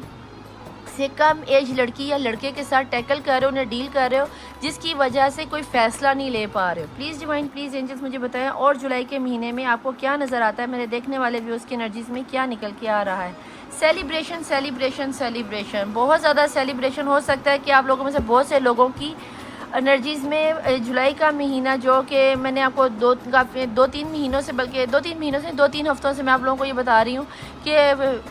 से कम एज लड़की या लड़के के साथ टैकल कर रहे हो, उन्हें डील कर रहे हो, जिसकी वजह से कोई फ़ैसला नहीं ले पा रहे हो। प्लीज़ डिवाइन, प्लीज़ एंजल्स मुझे बताएं, और जुलाई के महीने में आपको क्या नज़र आता है, मेरे देखने वाले व्यूज़ की एनर्जीज़ में क्या निकल के आ रहा है। सेलिब्रेशन, सेलिब्रेशन, सेलिब्रेशन, बहुत ज़्यादा सेलिब्रेशन। हो सकता है कि आप लोगों में से बहुत से लोगों की एनर्जीज़ में जुलाई का महीना, जो कि मैंने आपको दो तीन महीनों से, बल्कि 2-3 हफ्तों से मैं आप लोगों को ये बता रही हूँ कि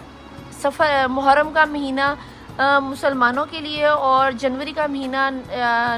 सफ़र मुहर्रम का महीना मुसलमानों के लिए और जनवरी का महीना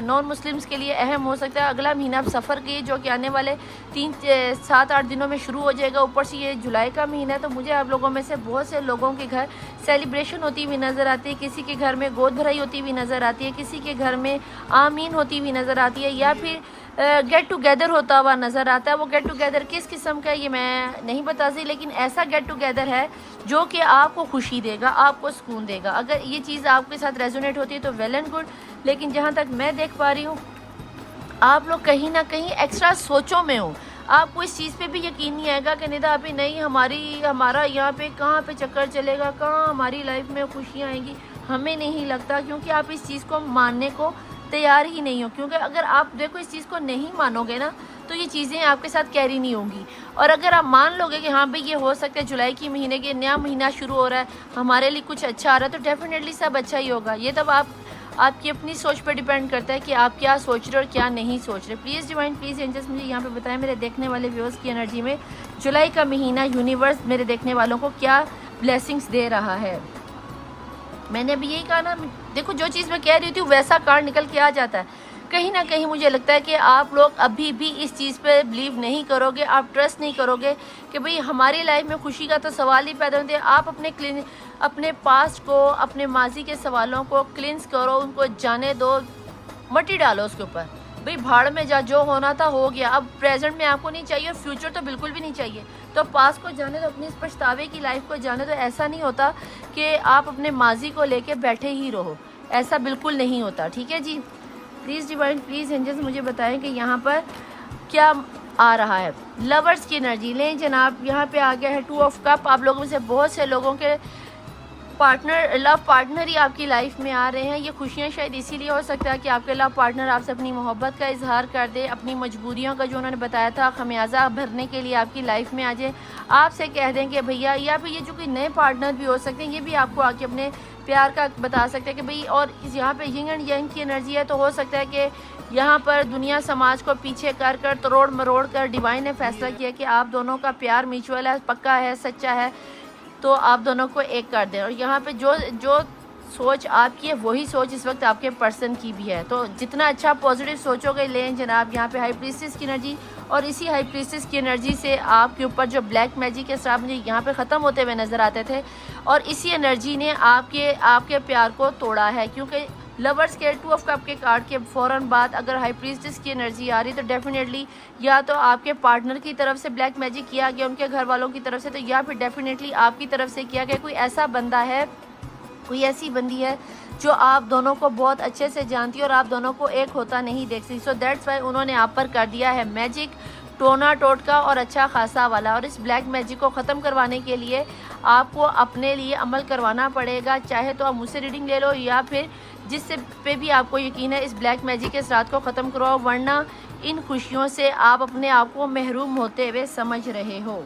नॉन मुस्लिम्स के लिए अहम हो सकता है। अगला महीना सफ़र की जो कि आने वाले 3-7-8 दिनों में शुरू हो जाएगा, ऊपर से ये जुलाई का महीना है। तो मुझे आप लोगों में से बहुत से लोगों के घर सेलिब्रेशन होती हुई नज़र आती है, किसी के घर में गोद भराई होती हुई नज़र आती है, किसी के घर में आमीन होती हुई नज़र आती है, या फिर गेट टुगेदर होता हुआ नज़र आता है। वो गेट टुगेदर किस किस्म का है ये मैं नहीं बता सकती, लेकिन ऐसा गेट टुगेदर है जो कि आपको खुशी देगा, आपको सुकून देगा। अगर ये चीज़ आपके साथ रेजोनेट होती है तो वेल एंड गुड, लेकिन जहाँ तक मैं देख पा रही हूँ आप लोग कहीं ना कहीं एक्स्ट्रा सोचों में हो। आपको इस चीज़ पे भी यकीन नहीं आएगा कि निदा अभी नहीं हमारा यहाँ पे कहाँ पे चक्कर चलेगा, कहाँ हमारी लाइफ में खुशियाँ आएंगी, हमें नहीं लगता, क्योंकि आप इस चीज़ को मानने को तैयार ही नहीं हो। क्योंकि अगर आप देखो इस चीज़ को नहीं मानोगे ना तो ये चीज़ें आपके साथ कैरी नहीं होंगी। और अगर आप मान लोगे कि हाँ भाई ये हो सकता है जुलाई की महीने के नया महीना शुरू हो रहा है, हमारे लिए कुछ अच्छा आ रहा है, तो डेफिनेटली सब अच्छा ही होगा। ये तब आपकी अपनी सोच पर डिपेंड करता है कि आप क्या सोच रहे हो और क्या नहीं सोच रहे। प्लीज़ डिवाइन, प्लीज़ एंजल्स मुझे यहाँ पे बताएं मेरे देखने वाले व्यूअर्स की एनर्जी में जुलाई का महीना यूनिवर्स मेरे देखने वालों को क्या ब्लेसिंग्स दे रहा है। मैंने अभी यही कहा ना, देखो जो चीज़ मैं कह रही थी वैसा कार्ड निकल के आ जाता है। कहीं ना कहीं मुझे लगता है कि आप लोग अभी भी इस चीज़ पे बिलीव नहीं करोगे, आप ट्रस्ट नहीं करोगे कि भाई हमारी लाइफ में खुशी का तो सवाल ही पैदा होते हैं। आप अपने पास्ट को, अपने माजी के सवालों को क्लिंस करो, उनको जाने दो, मट्टी डालो उसके ऊपर। भाई भाड़ में जा, जो होना था हो गया। अब प्रेजेंट में आपको नहीं चाहिए, फ्यूचर तो बिल्कुल भी नहीं चाहिए। तो पास्ट को जाने दो, अपनी इस पछतावे की लाइफ को जाने दो। ऐसा नहीं होता कि आप अपने माजी को लेके बैठे ही रहो, ऐसा बिल्कुल नहीं होता। ठीक है जी, प्लीज़ डिवाइन, प्लीज़ एंजल्स मुझे बताएं कि यहाँ पर क्या आ रहा है। लवर्स की एनर्जी लें जनाब, यहाँ पे आ गया है 2 ऑफ कप। आप लोगों में से बहुत से लोगों के लव पार्टनर ही आपकी लाइफ में आ रहे हैं। ये खुशियाँ शायद इसीलिए हो सकता है कि आपके लव पार्टनर आपसे अपनी मोहब्बत का इजहार कर दे, अपनी मजबूरियों का जो उन्होंने बताया था खमियाजा भरने के लिए आपकी लाइफ में आ जाए। आपसे कह दें कि भैया, या फिर ये जो कोई नए पार्टनर भी हो सकते हैं, ये भी आपको आके अपने प्यार का बता सकते हैं कि भाई। और यहाँ पे यिंग एंड यांग की एनर्जी है, तो हो सकता है कि यहाँ पर दुनिया समाज को पीछे कर तोड़ मरोड़ कर डिवाइन ने फैसला किया कि आप दोनों का प्यार म्यूचुअल है, पक्का है, सच्चा है, तो आप दोनों को एक कर दें। और यहाँ पे जो सोच आपकी है वही सोच इस वक्त आपके पर्सन की भी है। तो जितना अच्छा पॉजिटिव सोचोगे लें जनाब। यहाँ पे हाई प्रीस्टेस की एनर्जी, और इसी हाई प्रीस्टेस की एनर्जी से आपके ऊपर जो ब्लैक मैजिक के साथ मुझे यहाँ पे ख़त्म होते हुए नज़र आते थे, और इसी एनर्जी ने आपके प्यार को तोड़ा है। क्योंकि लवर्स के 2 ऑफ कप के कार्ड के फ़ौरन बाद अगर हाई प्रीस्टेस की एनर्जी आ रही तो डेफिनेटली या तो आपके पार्टनर की तरफ से ब्लैक मैजिक किया गया, उनके घर वालों की तरफ से, तो या फिर डेफिनेटली आपकी तरफ से किया गया। कोई ऐसा बंदा है, कोई ऐसी बंदी है जो आप दोनों को बहुत अच्छे से जानती है और आप दोनों को एक होता नहीं देख सकती। सो दैट्स वाई उन्होंने आप पर कर दिया है मैजिक, टोना टोटका और अच्छा खासा वाला। और इस ब्लैक मैजिक को ख़त्म करवाने के लिए आपको अपने लिए अमल करवाना पड़ेगा। चाहे तो आप मुझसे रीडिंग ले लो, या फिर जिससे पे भी आपको यकीन है इस ब्लैक मैजिक के साथ को ख़त्म करवाओ, वरना इन खुशियों से आप अपने आप को महरूम होते हुए समझ रहे हो।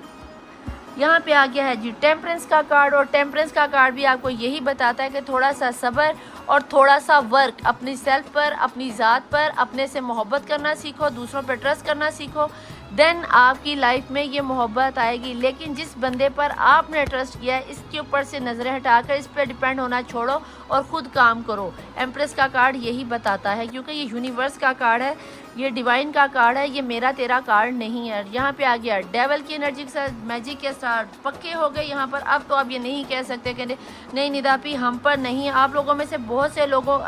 यहाँ पे आ गया है जी टेम्परेंस का कार्ड, और टेम्परेंस का कार्ड भी आपको यही बताता है कि थोड़ा सा सब्र और थोड़ा सा वर्क अपनी सेल्फ पर, अपनी ज़ात पर, अपने से मोहब्बत करना सीखो, दूसरों पर ट्रस्ट करना सीखो, देन आपकी लाइफ में ये मोहब्बत आएगी। लेकिन जिस बंदे पर आपने ट्रस्ट किया है इसके ऊपर से नज़रें हटाकर इस पर डिपेंड होना छोड़ो और ख़ुद काम करो। एम्प्रेस का कार्ड यही बताता है, क्योंकि ये यूनिवर्स का कार्ड है, ये डिवाइन का कार्ड है, ये मेरा तेरा कार्ड नहीं है। यहाँ पे आ गया डेवल की एनर्जी के साथ मैजिक के साथ पक्के हो गए यहाँ पर। अब तो आप ये नहीं कह सकते कि नहीं निदापी हम पर नहीं। आप लोगों में से बहुत से लोगों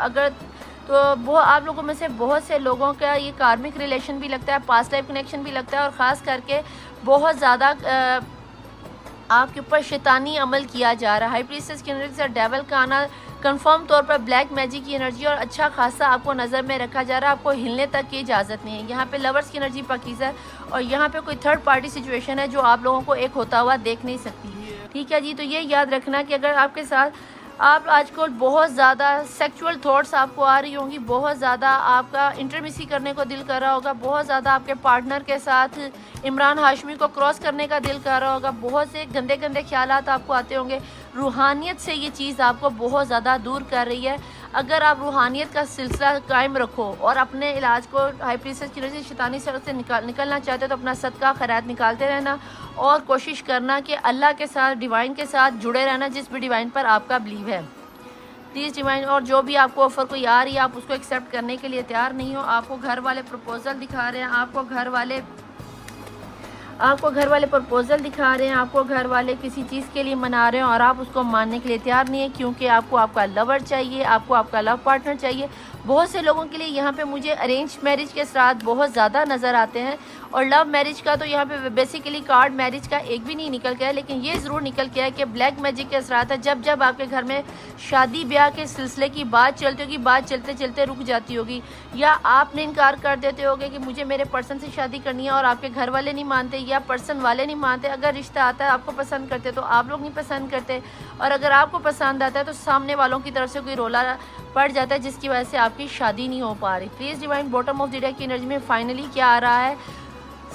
आप लोगों में से बहुत से लोगों का ये कार्मिक रिलेशन भी लगता है, पास्ट लाइफ कनेक्शन भी लगता है, और ख़ास करके बहुत ज़्यादा आपके ऊपर शैतानी अमल किया जा रहा है। हाई प्रीस्टेस की एनर्जी से डेवल का आना, कंफर्म तौर पर ब्लैक मैजिक की एनर्जी, और अच्छा खासा आपको नज़र में रखा जा रहा है, आपको हिलने तक की इजाज़त नहीं है। यहाँ पे लवर्स की एनर्जी पाकीज़ा है, और यहाँ पे कोई थर्ड पार्टी सिचुएशन है जो आप लोगों को एक होता हुआ देख नहीं सकती। ठीक है जी, तो ये याद रखना कि अगर आपके साथ आप आजकल बहुत ज़्यादा सेक्सुअल थॉट्स आपको आ रही होंगी, बहुत ज़्यादा आपका इंटरमिसी करने को दिल कर रहा होगा, बहुत ज़्यादा आपके पार्टनर के साथ इमरान हाशमी को क्रॉस करने का दिल कर रहा होगा, बहुत से गंदे गंदे ख्यालात आपको आते होंगे। रूहानियत से ये चीज़ आपको बहुत ज़्यादा दूर कर रही है। अगर आप रूहानियत का सिलसिला कायम रखो और अपने इलाज को हाई प्रीस्टेस की वजह से शैतानी से निकलना चाहते हो तो अपना सदका खैरात निकालते रहना, और कोशिश करना कि अल्लाह के साथ, डिवाइन के साथ जुड़े रहना, जिस भी डिवाइन पर आपका बिलीव है। प्लीज़ डिवाइन, और जो भी आपको ऑफ़र कोई आ रही है आप उसको एक्सेप्ट करने के लिए तैयार नहीं हो। आपको घर वाले प्रपोज़ल दिखा रहे हैं, आपको घर वाले प्रपोज़ल दिखा रहे हैं, आपको घर वाले किसी चीज़ के लिए मना रहे हैं और आप उसको मानने के लिए तैयार नहीं है, क्योंकि आपको आपका लवर चाहिए, आपको आपका लव पार्टनर चाहिए। बहुत से लोगों के लिए यहाँ पे मुझे अरेंज मैरिज के असरात बहुत ज़्यादा नज़र आते हैं, और लव मैरिज का तो यहाँ पे बेसिकली कार्ड मैरिज का एक भी नहीं निकल के है, लेकिन ये ज़रूर निकल के है कि ब्लैक मैजिक के असरात है। जब जब आपके घर में शादी ब्याह के सिलसिले की बात चलती होगी, बात चलते चलते रुक जाती होगी, या आपने इनकार कर देते होगे कि मुझे मेरे पर्सन से शादी करनी है, और आपके घर वाले नहीं मानते या पर्सन वाले नहीं मानते। अगर रिश्ता आता है आपको पसंद करते तो आप लोग नहीं पसंद करते, और अगर आपको पसंद आता है तो सामने वालों की तरफ से कोई रोला पड़ जाता है जिसकी वजह से आपकी शादी नहीं हो पा रही। Please divine bottom of the deck की एनर्जी में फाइनली क्या आ रहा है,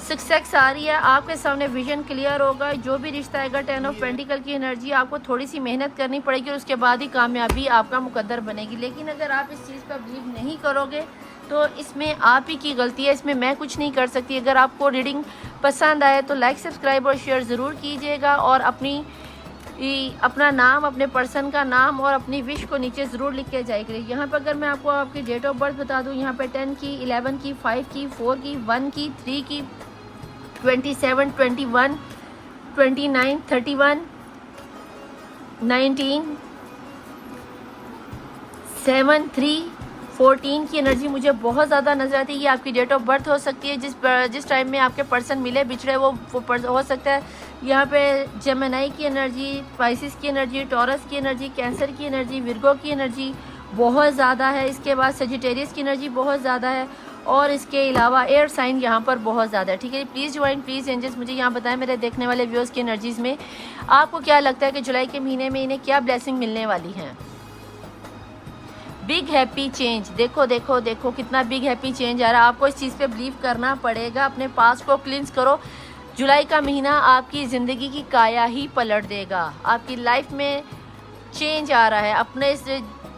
सक्सेस आ रही है, आपके सामने विजन क्लियर होगा। जो भी रिश्ता आएगा 10 ऑफ पेंटिकल की एनर्जी, आपको थोड़ी सी मेहनत करनी पड़ेगी और उसके बाद ही कामयाबी आपका मुकद्दर बनेगी। लेकिन अगर आप इस चीज़ पर बिलीव नहीं करोगे तो इसमें आप ही की गलती है, इसमें मैं कुछ नहीं कर सकती। अगर आपको रीडिंग पसंद आए तो लाइक सब्सक्राइब और शेयर ज़रूर कीजिएगा, और अपना नाम, अपने पर्सन का नाम और अपनी विश को नीचे ज़रूर लिख के जाएगा। यहाँ पर अगर मैं आपको आपकी डेट ऑफ बर्थ बता दूँ, यहाँ पर 10 की, 11 की, 5 की, 4 की, 1 की, 3 की, 27, 21, 29, 31, 19, 7, 3, 14 की एनर्जी मुझे बहुत ज़्यादा नजर आती है। ये आपकी डेट ऑफ बर्थ हो सकती है, जिस टाइम में आपके पर्सन मिले बिछड़े वो हो सकता है। यहाँ पे जेमिनी की एनर्जी, स्पाइसिस की एनर्जी, टॉरस की एनर्जी, कैंसर की एनर्जी, विर्गो की एनर्जी बहुत ज़्यादा है। इसके बाद सजिटेरियस की एनर्जी बहुत ज़्यादा है, और इसके अलावा एयर साइन यहाँ पर बहुत ज़्यादा है। ठीक है, प्लीज़ डिवाइन, प्लीज़ एंजल्स मुझे यहाँ बताएं मेरे देखने वाले व्यूअर्स की एनर्जीज़ में आपको क्या लगता है कि जुलाई के महीने में इन्हें क्या ब्लेसिंग मिलने वाली है। बिग हैप्पी चेंज, देखो देखो देखो कितना बिग हैप्पी चेंज आ रहा है। आपको इस चीज़ पे बिलीव करना पड़ेगा, अपने पास्ट को क्लींस करो। जुलाई का महीना आपकी ज़िंदगी की काया ही पलट देगा। आपकी लाइफ में चेंज आ रहा है। अपने इस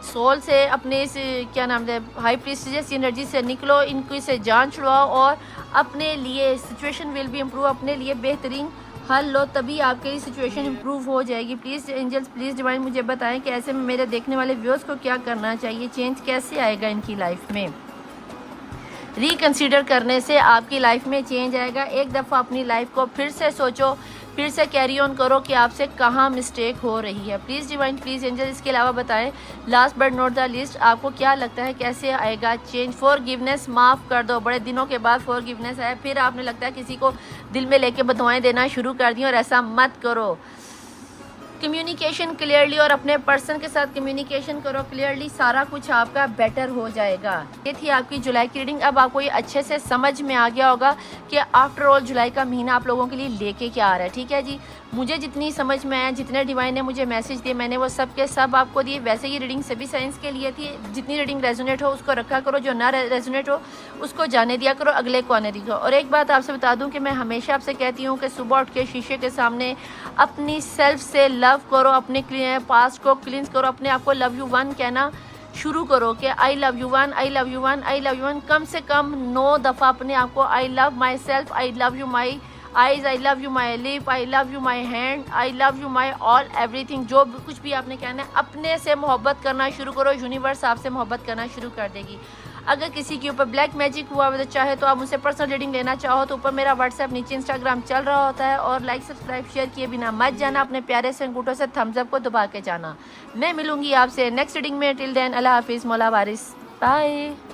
सोल से, अपने इस क्या नाम है हाई प्रीस्टिजियस एनर्जी से निकलो, इनको से जान छुड़वाओ, और अपने लिए सिचुएशन विल बी इम्प्रूव, अपने लिए बेहतरीन हल लो, तभी आपकी सिचुएशन इम्प्रूव हो जाएगी। प्लीज़ एंजल्स, प्लीज़ डिवाइन मुझे बताएं कि ऐसे में मेरे देखने वाले व्यूअर्स को क्या करना चाहिए, चेंज कैसे आएगा इनकी लाइफ में। रिकंसीडर करने से आपकी लाइफ में चेंज आएगा। एक दफ़ा अपनी लाइफ को फिर से सोचो, फिर से कैरी ऑन करो कि आपसे कहाँ मिस्टेक हो रही है। प्लीज़ डिवाइन, प्लीज़ एंजल इसके अलावा बताएं, last but not the list, आपको क्या लगता है कैसे आएगा चेंज। फॉरगिवनेस, माफ़ कर दो। बड़े दिनों के बाद फॉरगिवनेस है, फिर आपने लगता है किसी को दिल में लेके बदुआएं देना शुरू कर दी, और ऐसा मत करो। कम्युनिकेशन क्लियरली, और अपने पर्सन के साथ कम्युनिकेशन करो क्लियरली, सारा कुछ आपका बेटर हो जाएगा। ये थी आपकी जुलाई की रीडिंग। अब आपको ये अच्छे से समझ में आ गया होगा कि आफ्टर ऑल जुलाई का महीना आप लोगों के लिए लेके क्या आ रहा है। ठीक है जी, मुझे जितनी समझ में आया, जितने डिवाइन ने मुझे मैसेज दिए, मैंने वो सब के सब आपको दिए। वैसे ये रीडिंग सभी साइंस के लिए थी। जितनी रीडिंग रेजोनेट हो उसको रखा करो, जो ना रेजोनेट हो उसको जाने दिया करो, अगले को आने दिया करो। और एक बात आपसे बता दूं कि मैं हमेशा आपसे कहती हूँ कि सुबह उठ के शीशे के सामने अपनी सेल्फ से लव करो, अपने पास्ट को क्लींस करो, अपने आप को लव यू वन कहना शुरू करो कि I love you one, I love you one, I love you one. कम से कम 9 दफ़ा अपने आप को I love myself, I love you my eyes, I love you my lip, I love you my hand, I love you my all everything. जो कुछ भी आपने कहना है, अपने से मोहब्बत करना शुरू करो, यूनिवर्स आपसे मोहब्बत करना शुरू कर देगी। अगर किसी के ऊपर ब्लैक मैजिक हुआ तो चाहे तो आप मुझसे पर्सनल रीडिंग लेना चाहो तो ऊपर मेरा व्हाट्सएप, नीचे इंस्टाग्राम चल रहा होता है। और लाइक सब्सक्राइब शेयर किए बिना मत जाना, अपने प्यारे से अंगूठों से थम्स अप को दबा के जाना। मैं मिलूंगी आपसे नेक्स्ट रीडिंग में। टिल देन अल्लाह हाफिज़, मौला वारिस, बाय।